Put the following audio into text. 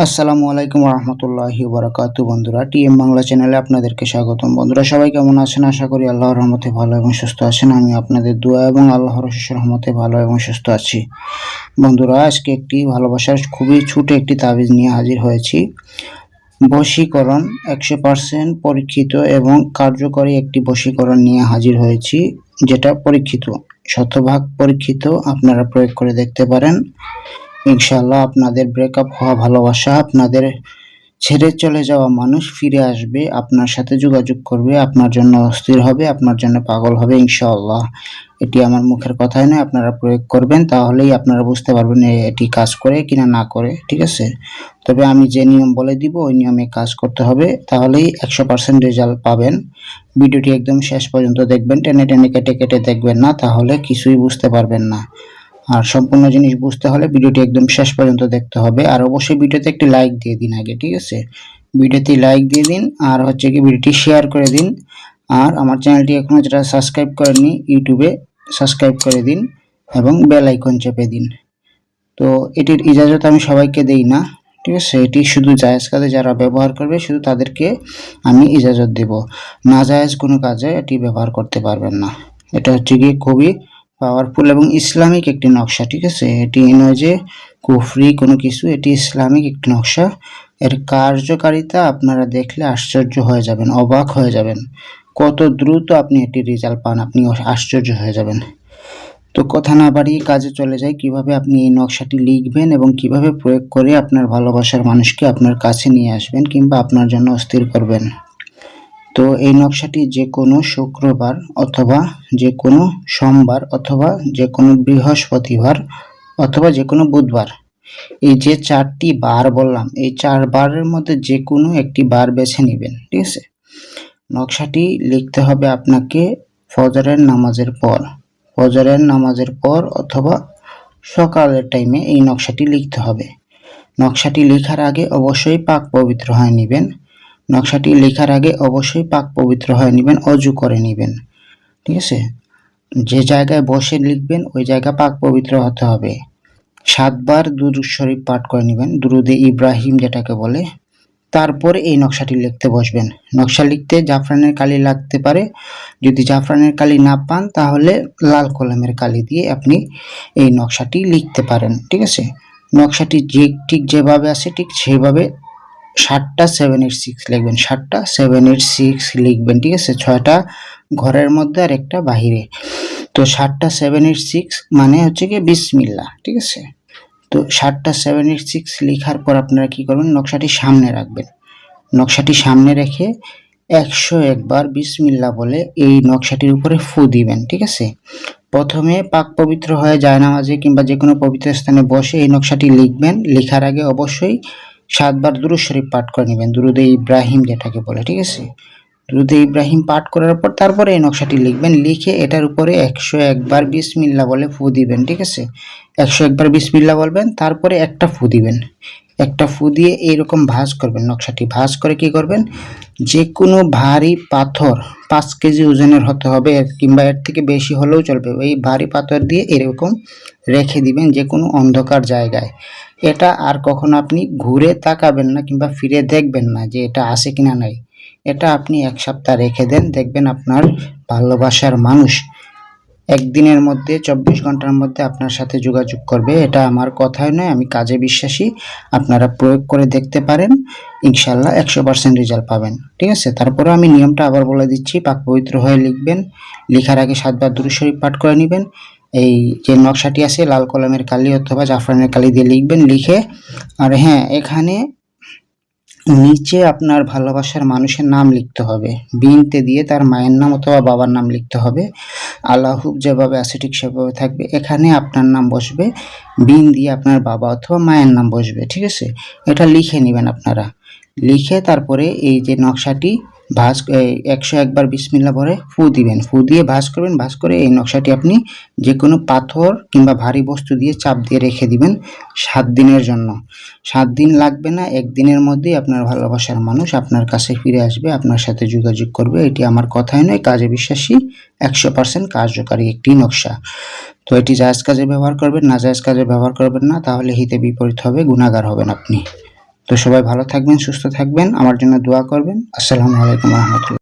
আসসালামু আলাইকুম রহমতুল্লাহি বারাকাতু। বন্ধুরা, টিএম বাংলা চ্যানেলে আপনাদেরকে স্বাগতম। বন্ধুরা, সবাই কেমন আছেন? আশা করি আল্লাহর রহমতে ভালো এবং সুস্থ আছেন। আমি আপনাদের দোয়া এবং আল্লাহর অশেষ রহমতে ভালো এবং সুস্থ আছি। বন্ধুরা, আজকে একটি ভালোবাসার খুবই ছোট একটি তাবিজ নিয়ে হাজির হয়েছি। বশীকরণ 100% পরীক্ষিত এবং কার্যকরী একটি বশীকরণ নিয়ে হাজির হয়েছি, যেটা পরীক্ষিত, শতভাগ পরীক্ষিত। আপনারা প্রয়োগ করে দেখতে পারেন। ইনশাআল্লাহ আপনাদের ব্রেকআপ হওয়া ভালোবাসা, আপনাদের ছেড়ে চলে যাওয়া মানুষ ফিরে আসবে, আপনার সাথে যোগাযোগ করবে, আপনার জন্য অস্থির হবে, আপনার জন্য পাগল হবে ইনশাআল্লাহ। এটি আমার মুখের কথাই নয়, আপনারা প্রয়োগ করবেন, তাহলেই আপনারা বুঝতে পারবেন এটি কাজ করে কিনা না করে। ঠিক আছে? তবে আমি যে নিয়ম বলে দিব ওই নিয়মে কাজ করতে হবে, তাহলেই 100% রেজাল্ট পাবেন। ভিডিওটি একদম শেষ পর্যন্ত দেখবেন, টেনে টেনে কেটে কেটে দেখবেন না, তাহলে কিছুই বুঝতে পারবেন না। আর সম্পূর্ণ জিনিস বুঝতে হলে ভিডিওটি একদম শেষ পর্যন্ত দেখতে হবে। আর অবশ্যই ভিডিওতে একটি লাইক দিয়ে দিন আগে, ঠিক আছে? ভিডিওতে লাইক দিয়ে দিন, আর হচ্ছে কি ভিডিওটি শেয়ার করে দিন। আর আমার চ্যানেলটি এখনো যারা সাবস্ক্রাইব করেননি, ইউটিউবে সাবস্ক্রাইব করে দিন এবং বেল আইকন চেপে দিন। তো এটির ইজাজত আমি সবাইকে দেই না, ঠিক আছে? এটি শুধু জায়েজ কাজে যারা ব্যবহার করবে শুধু তাদেরকে আমি ইজাজত দেব। না জায়েজ কোনো কাজে এটি ব্যবহার করতে পারবেন না। এটা হচ্ছে গিয়ে খুবই পাওয়ারফুল এবং ইসলামিক একটি নকশা, ঠিক আছে? এটি নয় যে কুফরি কোনো কিছু, এটি ইসলামিক একটি নকশা। এর কার্যকারিতা আপনারা দেখলে আশ্চর্য হয়ে যাবেন, অবাক হয়ে যাবেন। কত দ্রুত আপনি এটি রেজাল্ট পান, আপনি আশ্চর্য হয়ে যাবেন। তো কথা না বাড়িয়ে কাজে চলে যাই। কিভাবে আপনি এই নকশাটি লিখবেন এবং কিভাবে প্রয়োগ করে আপনার ভালোবাসার মানুষকে আপনার কাছে নিয়ে আসবেন কিংবা আপনার জন্য অস্থির করবেন। তো এই নকশাটি যে কোনো শুক্রবার অথবা যে কোনো সোমবার অথবা যে কোনো বৃহস্পতিবার অথবা যে কোনো বুধবার, এই যে 4টি বার বললাম, এই 4 বারের মধ্যে যে কোনো একটি বার বেছে নেবেন, ঠিক আছে? নকশাটি লিখতে হবে আপনাকে ফজরের নামাজের পর, ফজরের নামাজের পর অথবা সকালের টাইমে এই নকশাটি লিখতে হবে। নকশাটি লেখার আগে অবশ্যই পাক পবিত্র হয়ে নেবেন। নকশাটি লেখার আগে অবশ্যই পাক পবিত্র হয়ে নেবেন, অজু করে নেবেন, ঠিক আছে? যে জায়গায় বসে লিখবেন ওই জায়গা পাক পবিত্র হতে হবে। 7 বার দুরূদ শরীফ পাঠ করে নেবেন, দুরুদে ইব্রাহিম যেটাকে বলে। তারপরে এই নকশাটি লিখতে বসবেন। নকশা লিখতে জাফরানের কালি লাগতে পারে। যদি জাফরানের কালি না পান তাহলে লাল কলমের কালি দিয়ে আপনি এই নকশাটি লিখতে পারেন, ঠিক আছে? নকশাটি ঠিক যেভাবে আছে ঠিক সেভাবে 7টা 786 লিখবেন, 7টা 786 লিখবেন, ঠিক আছে? 6টা ঘরের মধ্যে আর একটা বাহিরে। তো 7টা 786 মানে হচ্ছে কি বিসমিল্লাহ, ঠিক আছে? তো 7টা 786 লেখার পর আপনারা কি করবেন, নকশাটি সামনে রাখবেন। নকশাটি সামনে রেখে 101 বার বিসমিল্লাহ বলে এই নকশাটির উপরে ফু দিবেন, ঠিক আছে? প্রথমে পাক পবিত্র হয়ে জায়নামাজে কিংবা যে কোনো পবিত্র স্থানে বসে এই নকশাটি লিখবেন। লেখার আগে অবশ্যই 7 বার দুরূদ শরীফ পাঠ করে নেবেন, দুরুদে ইব্রাহিম যেটাকে বলে, ঠিক আছে? দুরুদে ইব্রাহিম পাঠ করার পর তারপরে এই নকশাটি লিখবেন। লিখে এটার উপরে 101 বার বিসমিল্লাহ বলে ফু দিবেন, ঠিক আছে? 101 বার বিসমিল্লাহ বলবেন, তারপরে একটা ফু দিবেন। একটা ফু দিয়ে এইরকম ভাঁজ করবেন। নকশাটি ভাঁজ করে কি করবেন, যে কোনো ভারী পাথর 5 কেজি ওজনের হতে হবে কিংবা এর থেকে বেশি হলেও চলবে, ওই ভারী পাথর দিয়ে এরকম রেখে দিবেন যে কোনো অন্ধকার জায়গায়। এটা আর কখনো আপনি ঘুরে তাকাবেন না কিংবা ফিরে দেখবেন না যে এটা আছে কিনা নাই। এটা আপনি 1 সপ্তাহ রেখে দেন, দেখবেন আপনার ভালোবাসার মানুষ একদিনের মধ্যে 24 ঘন্টার মধ্যে আপনার সাথে যোগাযোগ করবে। এটা আমার কথাই নয়, আমি কাজে বিশ্বাসী। আপনারা প্রয়োগ করে দেখতে পারেন, ইনশাল্লাহ 100% রেজাল্ট পাবেন, ঠিক আছে? তারপরে আমি নিয়মটা আবার বলে দিচ্ছি। পাক পবিত্র হয়ে লিখবেন। লেখার আগে 7 বার দুরূদ শরীফ পাঠ করে নেবেন। এই যে নকশাটি আছে লাল কলমের কালি অথবা জাফরানের কালি দিয়ে লিখবেন। লিখে আর হ্যাঁ, এখানে নিচে আপনার ভালোবাসার মানুষের নাম লিখতে হবে। বিনতে দিয়ে তার মায়ের নাম অথবা বাবার নাম লিখতে হবে। আল্লাহু যেভাবে আছে ঠিক সেভাবে থাকবে। এখানে আপনার নাম বসবে, বিন দিয়ে আপনার বাবা অথবা মায়ের নাম বসবে, ঠিক আছে? এটা লিখে নেবেন আপনারা। লিখে তারপরে এই যে নকশাটি ভাঁজ 101 বার বিসমিল্লাহ বলে ফু দিবেন। ফু দিয়ে ভাঁজ করবেন। ভাঁজ করে এই নকশাটি আপনি যে কোনো পাথর কিংবা ভারী বস্তু দিয়ে চাপ দিয়ে রেখে দিবেন 7 দিনের জন্য। 7 দিন লাগবে না, 1 দিনের মধ্যেই আপনার ভালোবাসার মানুষ আপনার কাছে ফিরে আসবে, আপনার সাথে যোগাযোগ করবে। এটি আমার কথাই নয়, কাজে বিশ্বাসী, 100% কার্যকারী একটি নকশা। তো এটি জায়েজ কাজে ব্যবহার করবেন, নাজায়েজ কাজে ব্যবহার করবেন না, তাহলে হিতে বিপরীত হবে, গুনাহগার হবেন আপনি। তো সবাই ভালো থাকবেন, সুস্থ থাকবেন, আমার জন্য দোয়া করবেন। আসসালামু আলাইকুম রহমতুল্লাহ।